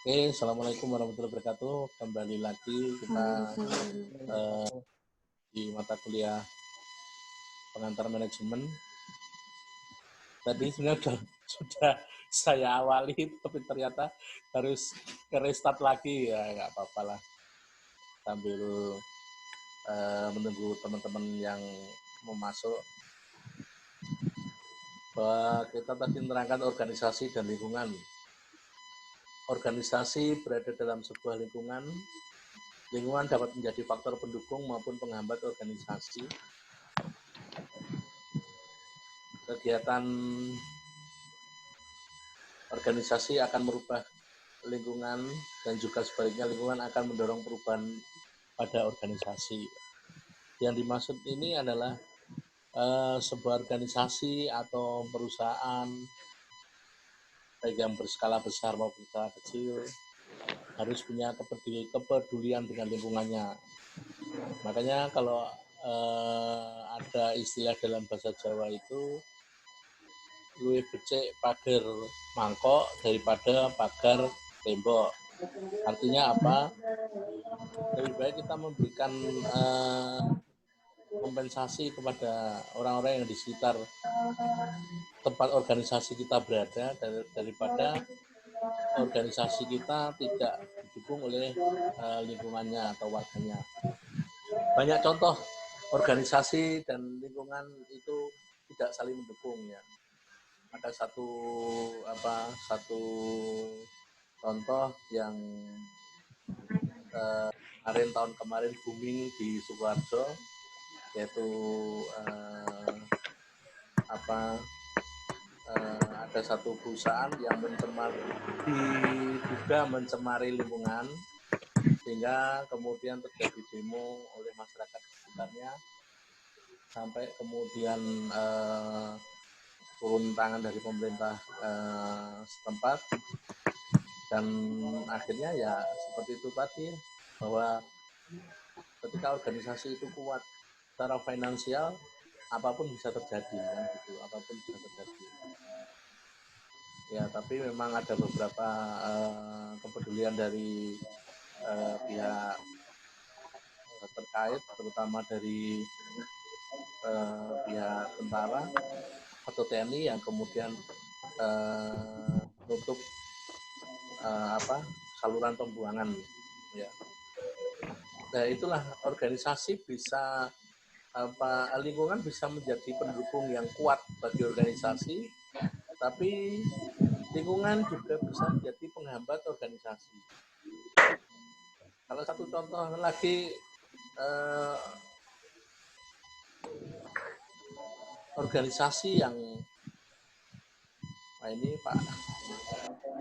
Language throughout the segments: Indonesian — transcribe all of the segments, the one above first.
Oke, Assalamualaikum warahmatullahi wabarakatuh. Kembali lagi kita di mata kuliah pengantar manajemen. Tadi sebenarnya sudah saya awali, tapi ternyata harus restart lagi. Ya nggak apa-apa lah. Sambil menunggu teman-teman yang mau masuk. Bahwa kita tadi menerangkan organisasi dan lingkungan. Organisasi berada dalam sebuah lingkungan. Lingkungan dapat menjadi faktor pendukung maupun penghambat organisasi. Kegiatan organisasi akan merubah lingkungan dan juga sebaliknya lingkungan akan mendorong perubahan pada organisasi. Yang dimaksud ini adalah sebuah organisasi atau perusahaan baik yang berskala besar maupun berskala kecil harus punya kepedulian dengan lingkungannya. Makanya kalau ada istilah dalam bahasa Jawa itu luwih becik pagar mangkok daripada pagar tembok. Artinya apa? Lebih baik kita memberikan kompensasi kepada orang-orang yang di sekitar tempat organisasi kita berada daripada organisasi kita tidak didukung oleh lingkungannya atau warganya. Banyak contoh organisasi dan lingkungan itu tidak saling mendukung ya. Ada satu contoh yang tahun kemarin booming di Sukoharjo, yaitu ada satu perusahaan yang diduga mencemari lingkungan sehingga kemudian terjadi demo oleh masyarakat sekitarnya sampai kemudian turun tangan dari pemerintah setempat dan akhirnya ya seperti itu tadi bahwa ketika organisasi itu kuat secara finansial apapun bisa terjadi kan gitu, apapun bisa terjadi. Ya, tapi memang ada beberapa kepedulian dari pihak terkait, terutama dari pihak tentara atau TNI yang kemudian menutup saluran pembuangan. Ya. Nah, itulah organisasi bisa lingkungan bisa menjadi pendukung yang kuat bagi organisasi, tapi lingkungan juga bisa menjadi penghambat organisasi. Kalau satu contoh lagi organisasi yang ini Pak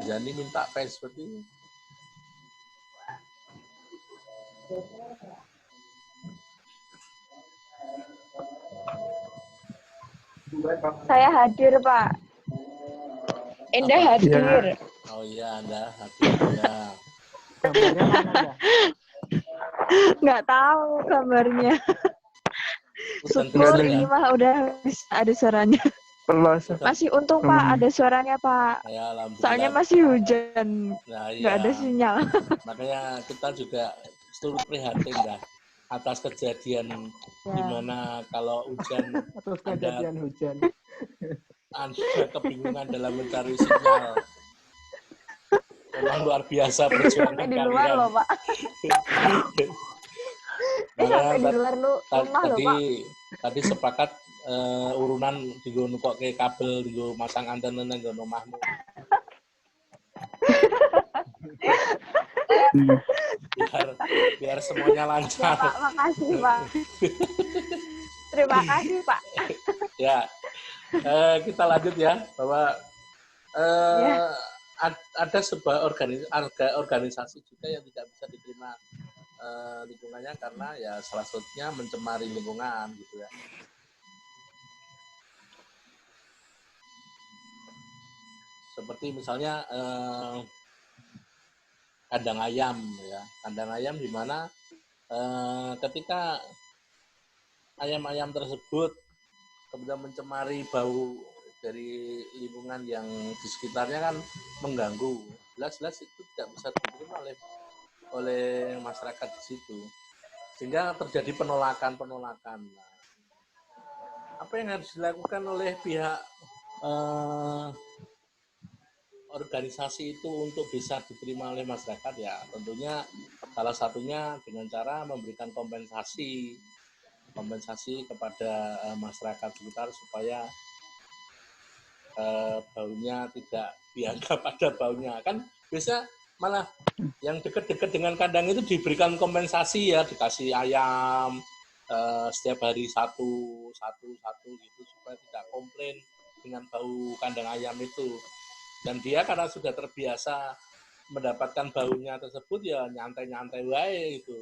Jani minta pes seperti ini. Saya hadir, Pak. Indah Apa? hadir. Ya. Oh iya, Anda hadir ya. Gambarnya mana ya? Nggak tahu gambarnya. Syukur ini mah udah ada suaranya. Masih untung Pak ada suaranya Pak. Ya, soalnya masih hujan. Nah, nggak ada sinyal. Makanya kita juga turut prihatin dah atas kejadian di mana kalau hujan Anda kebingungan dalam mencari sinyal. Memang luar biasa perjuangan di kalian. Luar loh Pak. Sampai di luar rumah loh Pak. Tadi sepakat urunan digo nukoke kabel digo masang antena nang omahmu. biar semuanya lancar. Ya Pak, makasih Pak. Terima kasih Pak. Ya, kita lanjut ya bahwa ada sebuah organisasi juga yang tidak bisa diterima lingkungannya karena ya salah satunya mencemari lingkungan gitu ya. Seperti misalnya kandang ayam ya, kandang ayam di mana ketika ayam-ayam tersebut kemudian mencemari bau dari lingkungan yang di sekitarnya kan mengganggu. Jelas-jelas itu tidak bisa diterima oleh masyarakat di situ, sehingga terjadi penolakan. Nah, apa yang harus dilakukan oleh pihak organisasi itu untuk bisa diterima oleh masyarakat? Ya tentunya salah satunya dengan cara memberikan kompensasi kepada masyarakat sekitar supaya baunya tidak dianggap ada baunya. Kan biasa malah yang dekat-dekat dengan kandang itu diberikan kompensasi ya, dikasih ayam setiap hari satu gitu supaya tidak komplain dengan bau kandang ayam itu. Dan dia karena sudah terbiasa mendapatkan baunya tersebut ya nyantai-nyantai wae itu.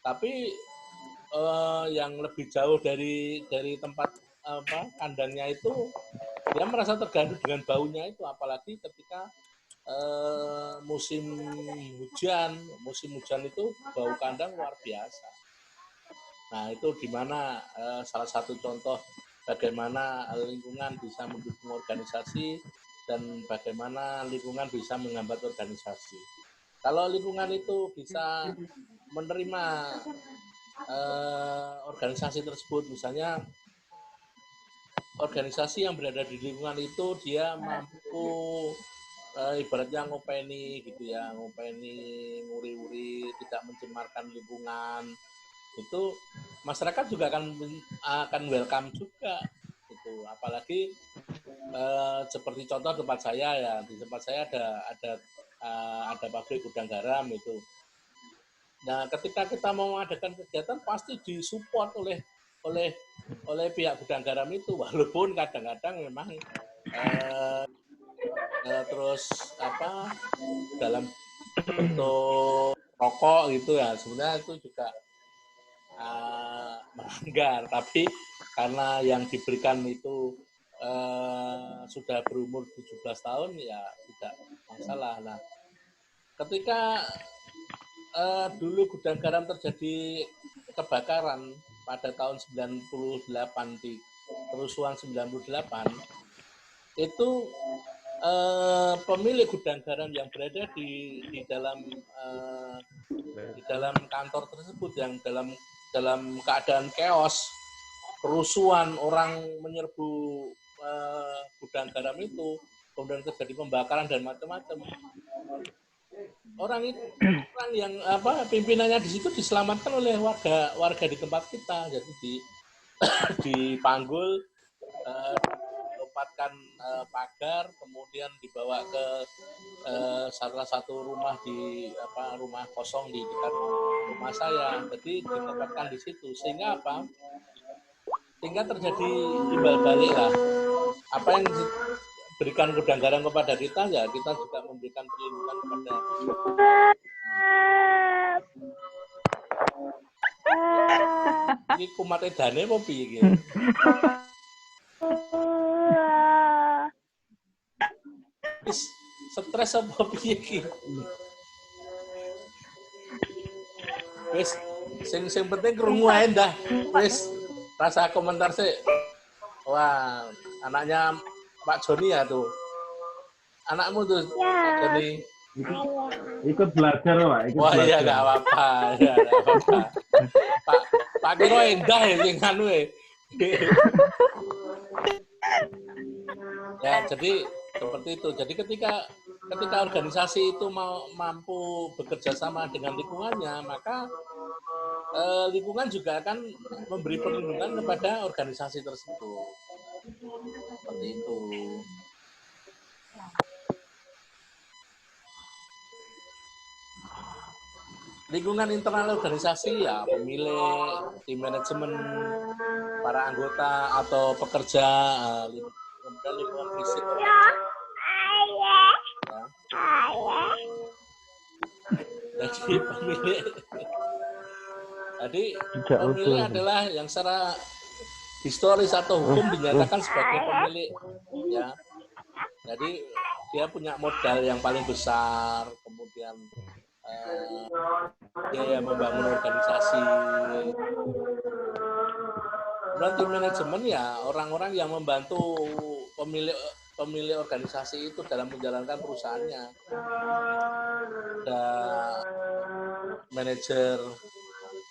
Tapi yang lebih jauh dari tempat kandangnya itu dia merasa terganggu dengan baunya itu, apalagi ketika musim hujan itu bau kandang luar biasa. Nah itu dimana salah satu contoh bagaimana lingkungan bisa mendukung organisasi dan bagaimana lingkungan bisa menghambat organisasi. Kalau lingkungan itu bisa menerima organisasi tersebut, misalnya organisasi yang berada di lingkungan itu dia mampu ibaratnya ngopeni gitu ya, nguri-uri, tidak mencemarkan lingkungan, itu masyarakat juga akan welcome juga gitu. Apalagi seperti contoh tempat saya ya, di tempat saya ada pabrik gudang garam itu. Nah, ketika kita mau mengadakan kegiatan pasti disupport oleh pihak gudang garam itu, walaupun kadang-kadang memang terus dalam bentuk rokok gitu ya, sebenarnya itu juga melanggar, tapi karena yang diberikan itu sudah berumur 17 tahun ya tidak masalah. Nah, ketika dulu gudang garam terjadi kebakaran pada tahun 98 di kerusuhan 98, itu pemilik gudang garam yang berada di dalam kantor tersebut yang dalam keadaan chaos, kerusuhan, orang menyerbu gudang garam itu, kemudian terjadi pembakaran dan macam-macam. Orang yang pimpinannya di situ diselamatkan oleh warga di tempat kita, jadi dipanggul, dilopatkan pagar, kemudian dibawa ke salah satu rumah rumah kosong di dekat rumah saya, jadi ditempatkan di situ, sehingga sehingga terjadi timbal balik lah. Apa yang berikan gudang garam kepada kita, ya kita juga memberikan perlindungan kepada ini kumat edane apa piye iki? Wis stres apa piye iki? Wis sing penting krungu ae ndah. Wis rasa komentar sih. Wah, anaknya Pak Joni ya tuh. Anakmu tuh, ya. Pak Joni. Ikut belajar, Pak. Wah, iya nggak apa-apa. Ya, nggak apa-apa. Pak Kiro endah ya sing anu ya, jadi seperti itu. Jadi ketika organisasi itu mampu bekerja sama dengan lingkungannya, maka lingkungan juga akan memberi perlindungan kepada organisasi tersebut. Seperti itu. Lingkungan internal organisasi ya, pemilik, tim manajemen, para anggota atau pekerja, kemudian lingkungan fisik. Jadi pemilik adalah yang secara historis atau hukum dinyatakan sebagai pemilik, ya. Jadi dia punya modal yang paling besar, kemudian dia membangun organisasi. Dan tim manajemen ya orang-orang yang membantu pemilik organisasi itu dalam menjalankan perusahaannya. Ada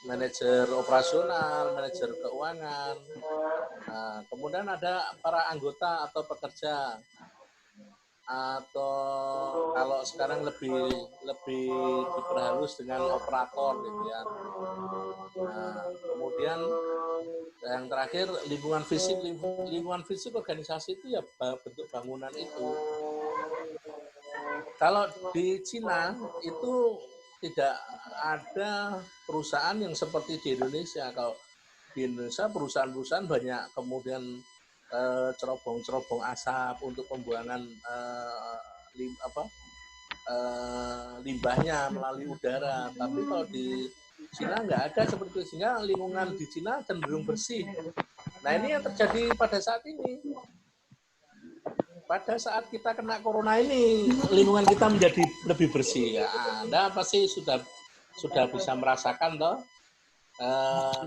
manajer operasional, manajer keuangan. Nah, kemudian ada para anggota atau pekerja, atau kalau sekarang lebih diperhalus dengan operator gitu ya. Nah, kemudian yang terakhir lingkungan fisik organisasi itu ya bentuk bangunan itu. Kalau di Cina itu tidak ada perusahaan yang seperti di Indonesia. Kalau di Indonesia perusahaan-perusahaan banyak, kemudian cerobong-cerobong asap untuk pembuangan limbahnya melalui udara. Tapi kalau di Cina nggak ada seperti itu, sehingga lingkungan di Cina cenderung bersih. Nah ini yang terjadi pada saat ini. Pada saat kita kena corona ini, lingkungan kita menjadi lebih bersih. Ya, Anda pasti sudah bisa merasakan toh.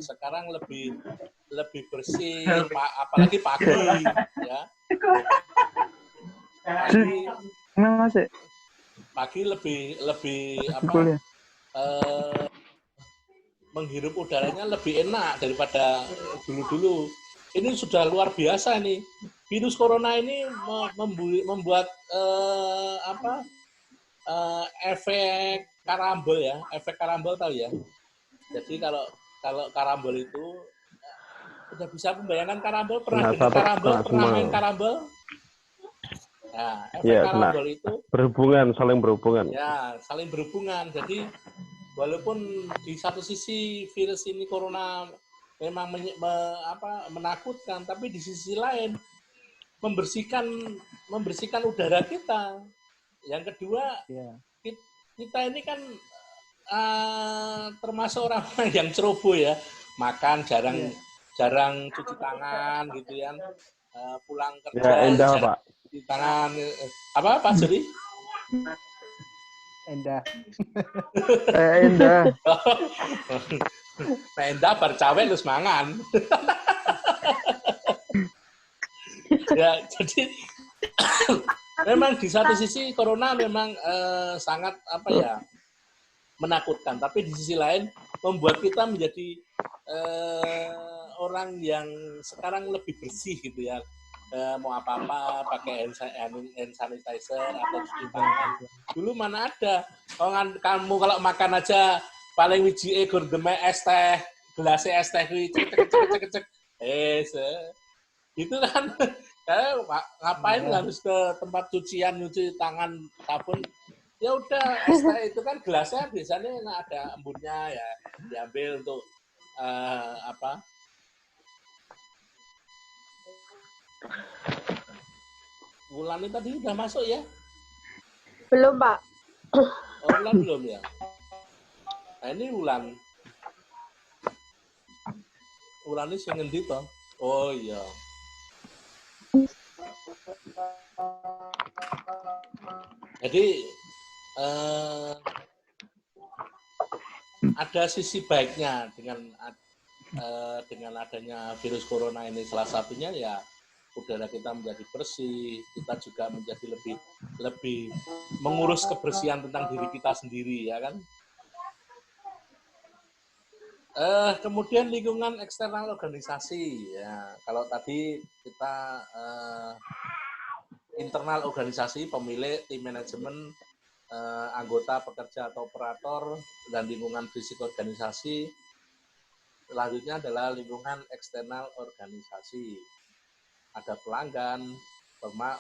Sekarang lebih bersih, apalagi pagi, ya. Pagi lebih apa? Menghirup udaranya lebih enak daripada dulu-dulu. Ini sudah luar biasa nih. Virus corona ini membuat efek karambol ya, efek karambol tahu ya. Jadi kalau karambol itu udah bisa membayangkan karambol, pernah dengar karambol, pernah main karambol? Nah, efek karambol itu saling berhubungan. Ya, saling berhubungan. Jadi walaupun di satu sisi virus ini corona memang menakutkan, tapi di sisi lain membersihkan udara kita. Yang kedua, kita ini kan termasuk orang yang ceroboh ya, makan jarang cuci tangan gitu ya, pulang kerja Endah, jarang Pak. cuci tangan. Apa Pak Juri? Endah. Endah. Endah bar cawe terus mangan. Ya, jadi memang di satu sisi corona memang sangat menakutkan, tapi di sisi lain membuat kita menjadi orang yang sekarang lebih bersih gitu ya. Mau apa-apa pakai hand sanitizer atau cuci tangan. Dulu mana ada. Kamu kalau makan aja paling wiji gordeme es teh, gelasnya es teh cek. Itu kan ngapain harus ke tempat cucian nyuci tangan sabun. Ya udah, es teh itu kan gelasnya biasanya ada embunnya ya, diambil untuk Wulan tadi udah masuk ya? Belum, Pak. Oh, Wulan belum ya? Nah, ini Wulan. Wulan ini sing ngendi toh? Oh iya. Jadi ada sisi baiknya dengan adanya virus corona ini. Salah satunya ya udara kita menjadi bersih, kita juga menjadi lebih mengurus kebersihan tentang diri kita sendiri, ya kan? Kemudian lingkungan eksternal organisasi, ya. Kalau tadi kita internal organisasi, pemilik, tim manajemen, anggota, pekerja atau operator, dan lingkungan fisik organisasi. Selanjutnya adalah lingkungan eksternal organisasi. Ada pelanggan,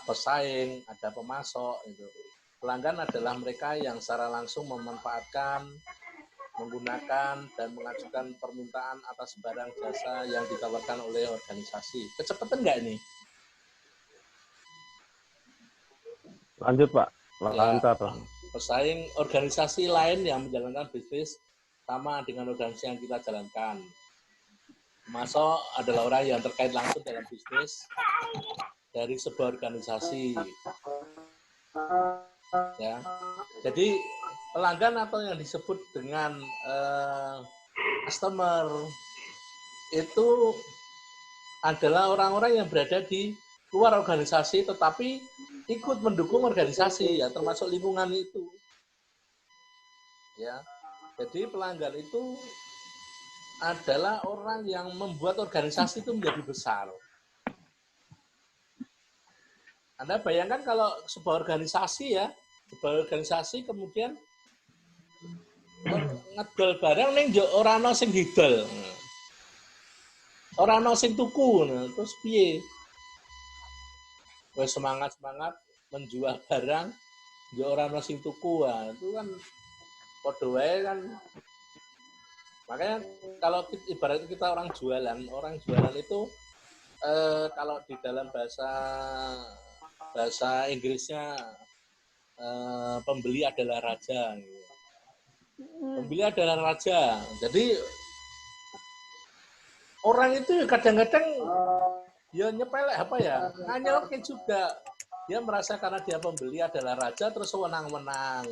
pesaing, ada pemasok. Gitu. Pelanggan adalah mereka yang secara langsung memanfaatkan, menggunakan, dan mengajukan permintaan atas barang jasa yang ditawarkan oleh organisasi. Kecepatan nggak ini? Lanjut, Pak. Lancar. Ya, pesaing organisasi lain yang menjalankan bisnis sama dengan organisasi yang kita jalankan. Pemasok adalah orang yang terkait langsung dalam bisnis dari sebuah organisasi. Ya, jadi pelanggan atau yang disebut dengan customer itu adalah orang-orang yang berada di luar organisasi tetapi ikut mendukung organisasi ya, termasuk lingkungan itu. Ya. Jadi pelanggan itu adalah orang yang membuat organisasi itu menjadi besar. Anda bayangkan kalau sebuah organisasi ya, sebuah organisasi kemudian ngedol barang ning yo ora ana sing didol. Ora ana sing tuku, terus piye? Wes semangat-semangat menjual barang yo ora ana sing tuku, itu kan padha wae kan. Makanya kalau ibarat kita orang jualan itu kalau di dalam bahasa Inggrisnya pembeli adalah raja. Pembeli adalah raja. Jadi orang itu kadang-kadang ya nyepelek apa ya, nganyelke juga. Dia merasa karena dia pembeli adalah raja terus wenang-wenang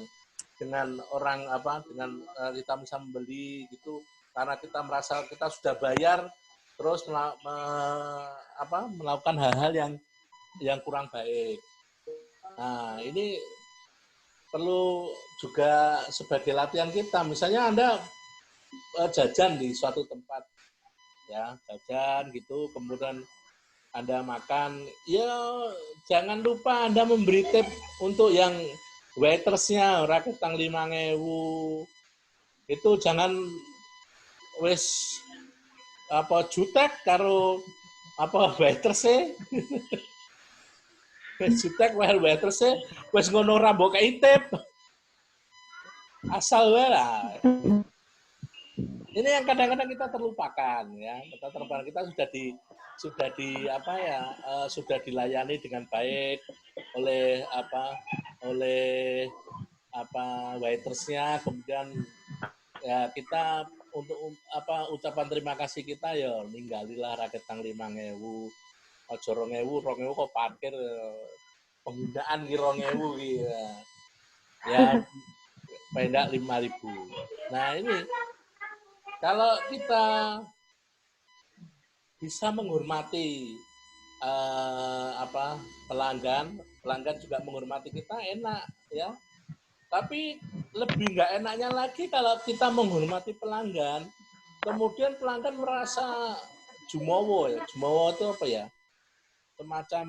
dengan orang dengan kita bisa membeli gitu karena kita merasa kita sudah bayar terus melakukan hal-hal yang kurang baik. Nah, ini perlu juga sebagai latihan kita. Misalnya Anda jajan di suatu tempat, ya jajan gitu, kemudian Anda makan, ya jangan lupa Anda memberi tip untuk yang waitersnya, ora ketang 5.000. Itu jangan wis jutek karo waitersnya. Jutek waitersnya wis ngono ra mbok kei tip. Asal wae lah. Ini yang kadang-kadang kita terlupakan ya. Kita sudah dilayani dengan baik oleh waitersnya, kemudian ya kita untuk ucapan terima kasih kita ya ninggalilah raketang 5.000. Aja 2.000 kok parkir penggunaan ki 2.000 ki. Ya pendak 5.000. Nah, ini kalau kita bisa menghormati pelanggan juga menghormati kita enak ya. Tapi lebih nggak enaknya lagi kalau kita menghormati pelanggan, kemudian pelanggan merasa jumowo ya. Jumowo itu apa ya? Semacam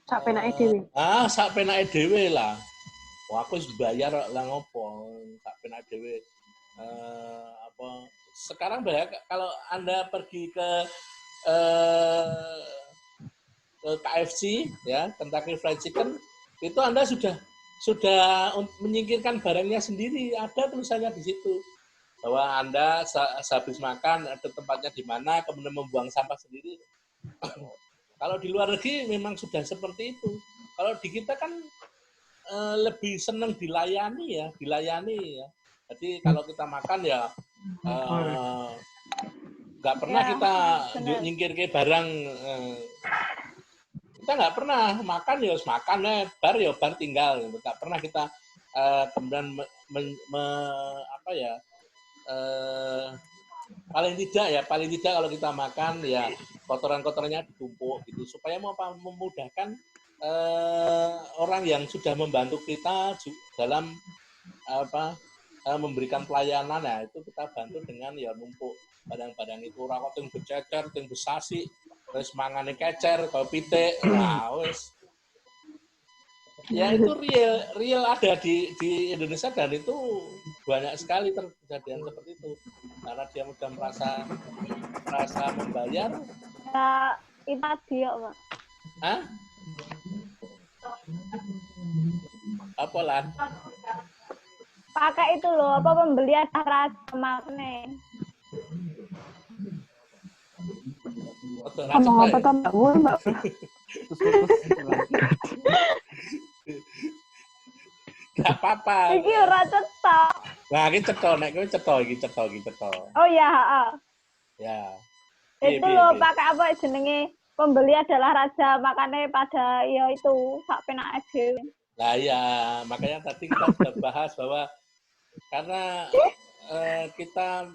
sak penake dhewe. Sak penake dhewe lah. Wah, aku wis bayar lah ngopo, sak penake dhewe. Sekarang banyak kalau Anda pergi ke KFC ya, Kentucky Fried Chicken, itu Anda sudah menyingkirkan barangnya sendiri, ada tulisannya di situ bahwa Anda sehabis makan ada tempatnya di mana, kemudian membuang sampah sendiri. Kalau di luar negeri memang sudah seperti itu. Kalau di kita kan lebih senang dilayani ya. Jadi kalau kita makan ya nggak pernah kita nyingkir ke barang. Kita nggak pernah makan ya bar tinggal. Nggak pernah kita kemudian paling tidak kalau kita makan ya kotoran-kotorannya ditumpuk gitu supaya memudahkan orang yang sudah membantu kita dalam memberikan pelayanan. Nah, itu kita bantu dengan ya numpuk barang-barang itu ora kok ting bececer, ting besasi, terus mangane kecer, kau pitik. Nah, wis. Ya itu real ada di Indonesia dan itu banyak sekali kejadian seperti itu. Karena dia sudah merasa membayar. Ya, itu dia, Pak. Hah? Apa lan? Pakai itu loh, pembeli ada rasa makne. Ngomong apa tuh Mbak Wu, Mbak? Gak apa-apa. Iki ora cetok. Nah, iki cetok, nek kowe cetok. Oh ya, heeh. Ya. Itu loh, pakai apa jenenge? Pembeli adalah raja, makanya pada ya itu sak penake dhewe. Nah ya, makanya tadi kita sudah bahas bahwa karena kita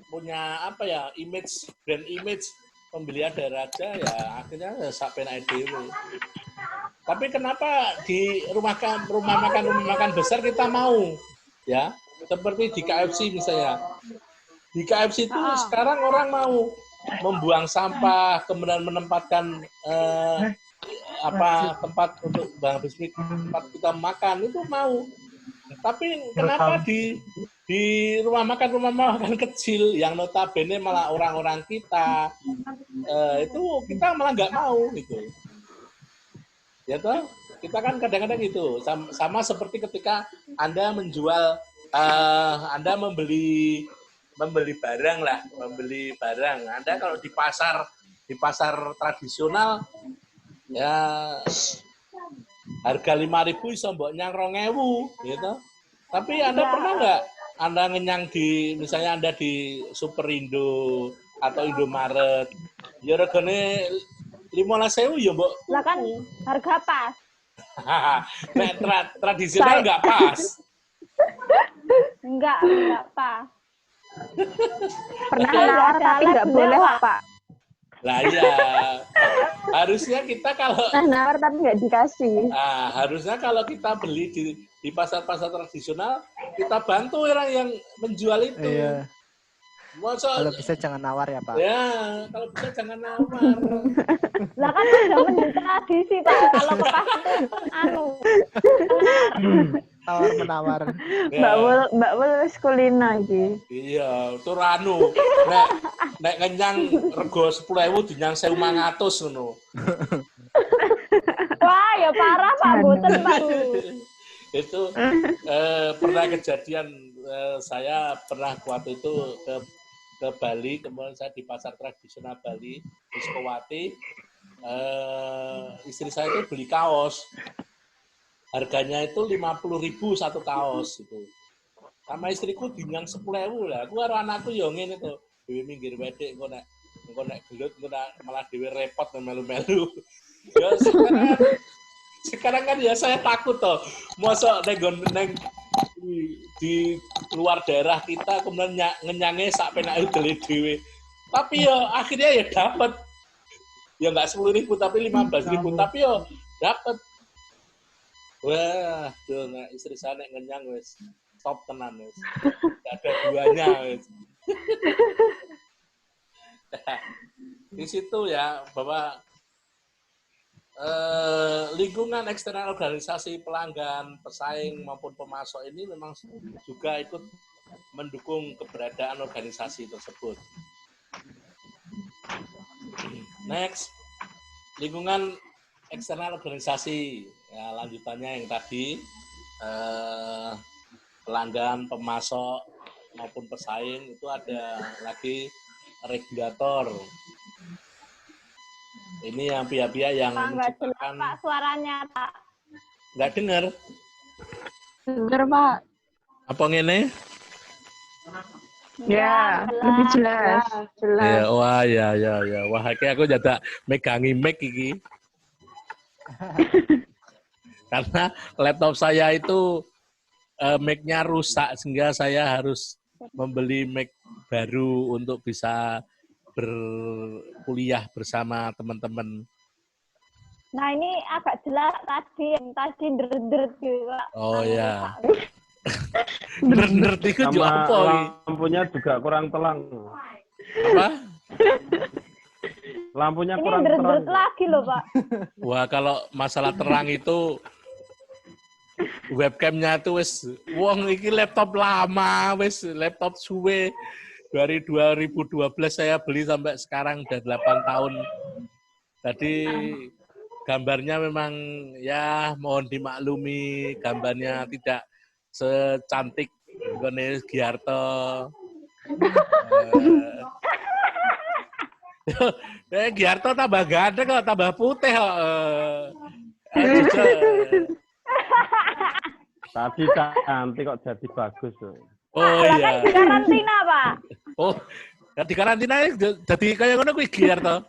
punya brand image pembelian dari raja ya akhirnya sak penake dhewe. Tapi kenapa di rumah makan besar kita mau ya? Seperti di KFC misalnya. Di KFC itu sekarang orang mau membuang sampah, kemudian menempatkan tempat untuk habis tempat kita makan itu mau. Tapi kenapa di rumah makan kecil yang notabene malah orang-orang kita itu kita malah nggak mau gitu. Ya toh, kita kan kadang-kadang gitu. Sama seperti ketika Anda menjual, Anda membeli barang lah, membeli barang. Anda kalau di pasar tradisional ya harga 5.000 iso mbok nyang 2.000 gitu. Tapi Anda pernah nggak Anda ngenyang misalnya Anda di Superindo atau Indomaret ya regane 15.000 ya mbok. Lah kan harga pas. Nek tradisional nggak pas. Enggak pas. Pernah nawar tapi nggak boleh Pak. Lah iya, harusnya kita kalau nawar tapi nggak dikasih. Harusnya kalau kita beli di pasar-pasar tradisional kita bantu orang yang menjual itu. Iya. Kalau bisa jangan nawar ya Pak. Ya, kalau bisa jangan nawar. Lah kan udah menjadi tradisi Pak. Kalau ke pasar Tawar menawar. Ya. Mbak Wul wis kulina iki. Iya, tur nek ngenyang rego 10.000 dinyang 1.500 ngono. Wah, ya parah Pak, boten Pak. Itu pernah kejadian saya pernah waktu itu ke Bali, kemudian saya di pasar tradisional Bali, di Sukowati, istri saya itu beli kaos. Harganya itu 50.000 satu kaos itu. Sama istriku dinyang 10.000 lah. Aku karo anakku yo ngene to. Dhewe minggir wedek engko nek gelut engko malah dhewe repot melu-melu. Ya sekarang kan ya saya takut toh. Mosok neng di luar daerah kita kemudian ngenyange sak penake dhewe. Tapi ya akhirnya ya dapat. Ya enggak 10.000 tapi 15.000 tapi ya dapat. Wah, tuh nah, istri saya nek ngenyang wis stop tenan wis. Enggak ada duanya wis. Di situ ya bahwa lingkungan eksternal organisasi pelanggan, pesaing maupun pemasok ini memang juga ikut mendukung keberadaan organisasi tersebut. Next, lingkungan eksternal organisasi. Ya, lanjutannya yang tadi pelanggan, pemasok maupun pesaing itu ada lagi regulator. Ini yang pihak-pihak yang menciptakan Pak suaranya Pak. Nggak dengar. Dengar Pak. Apa ngene? Ya, lebih jelas. Ya, wah ya. Wah, kayak aku jadi megangi mic iki. Karena laptop saya itu mic-nya rusak sehingga saya harus membeli mic baru untuk bisa berkuliah bersama teman-teman. Nah ini agak jelas yang tadi deret gitu Pak. Oh ya. Deret itu juga apa? Lampunya juga kurang terang. Apa? Lampunya ini kurang terang. deret lagi loh Pak. Wah kalau masalah terang itu webcamnya tuh wis wong iki laptop lama wis laptop suwe dari 2012 saya beli sampai sekarang udah 8 tahun. Jadi gambarnya memang ya mohon dimaklumi gambarnya tidak secantik Gone Giarto. Giarto tambah ganteng kok, tambah putih kok. Tadi cantik kok jadi bagus. Oh iya. iya. Kan di karantina, Pak. Oh, di karantina jadi kayak ngono kuwi Giarto.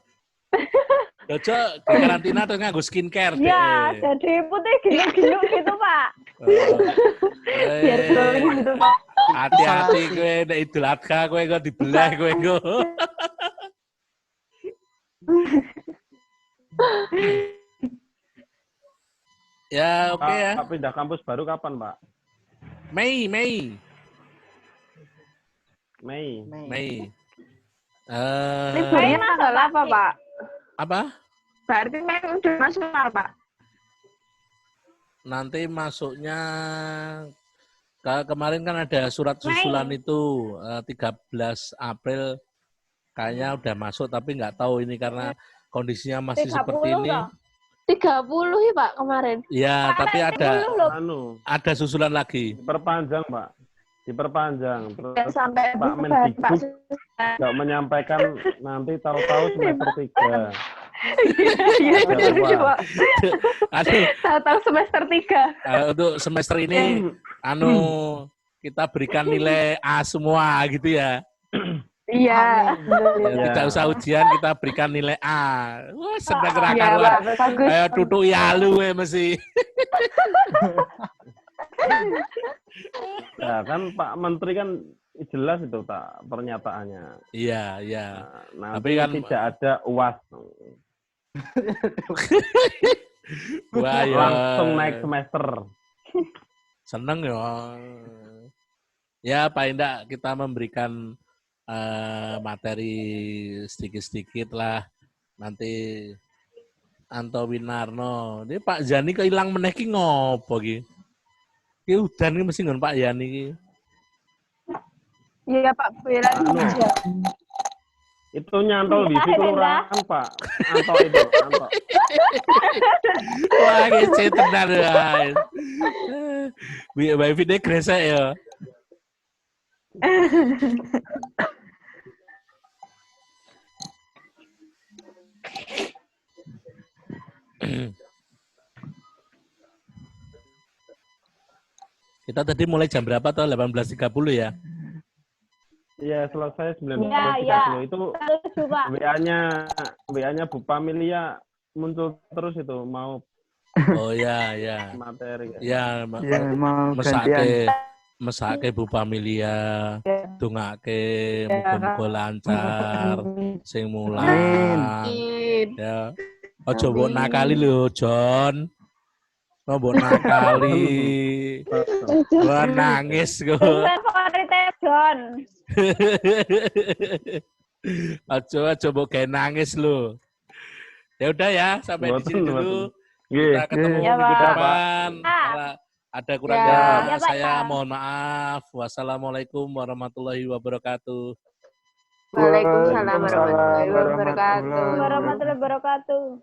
Jojo di karantina terus nganggo skincare deh. Iya, jadi putih giluk-giluk gitu, Pak. Biar glowing gitu, Pak. Hati-hati kowe nek Idul Adha kowe kok dibelah kowe kok. Ya, oke ya. Pak, pindah kampus baru kapan, Pak? Mei. Mei. Liburnya tanggal apa, Pak? Apa? Berarti memang udah masuk Pak? Nanti masuknya kemarin kan ada surat susulan itu 13 April kayaknya udah masuk tapi nggak tahu ini karena kondisinya masih seperti ini. 30 ya Pak kemarin. Iya, tapi ada susulan lagi. Diperpanjang, Pak. Diperpanjang. Terus sampai Pak Mendikbud nggak menyampaikan nanti tahu-tahu semester 3. Iya benar Pak. Aduh, Tahu semester 3. Untuk semester ini kita berikan nilai A semua gitu ya. Iya. Tidak usah ujian, kita berikan nilai A. Wah, senang karuan. Kayak tutuk yalu mesti. Ya kan Pak Menteri kan jelas itu tak pernyataannya. Iya. Nah, tapi kan tidak ada UAS. Wah, ya. Langsung naik semester. Seneng ya. Ya, Pak Indah, kita memberikan materi sedikit-sedikit lah. Nanti Anto Winarno. Ini Pak Jani kehilang meneh ki ngopo ki? Ki udan ki mesti ngon Pak Yani ki. Iya Pak, beran aja. Itu nyantol di kelurahan Pak. Anto itu, Anto. Wah, kece tenan ya. Mbak Vide gresek ya. Kita tadi mulai jam berapa tuh? 18.30 ya? Iya, selesai 19.30 itu WA-nya Bu Pamilia muncul terus itu mau materi. Ya, mau mesake Bu Pamilia, dongake muga-muga lancar, sing mulang. Ya. Aja mbok nakali lho, Jon. Mbok nakali. Wah nangis kok. Jon. Aja mbok gawe nangis lho. Ya udah ya, sampai di sini dulu. Kita ketemu minggu depan. Ada kurangnya saya mohon maaf. Wassalamualaikum warahmatullahi wabarakatuh. Waalaikumsalam warahmatullahi wabarakatuh. Warahmatullahi wabarakatuh.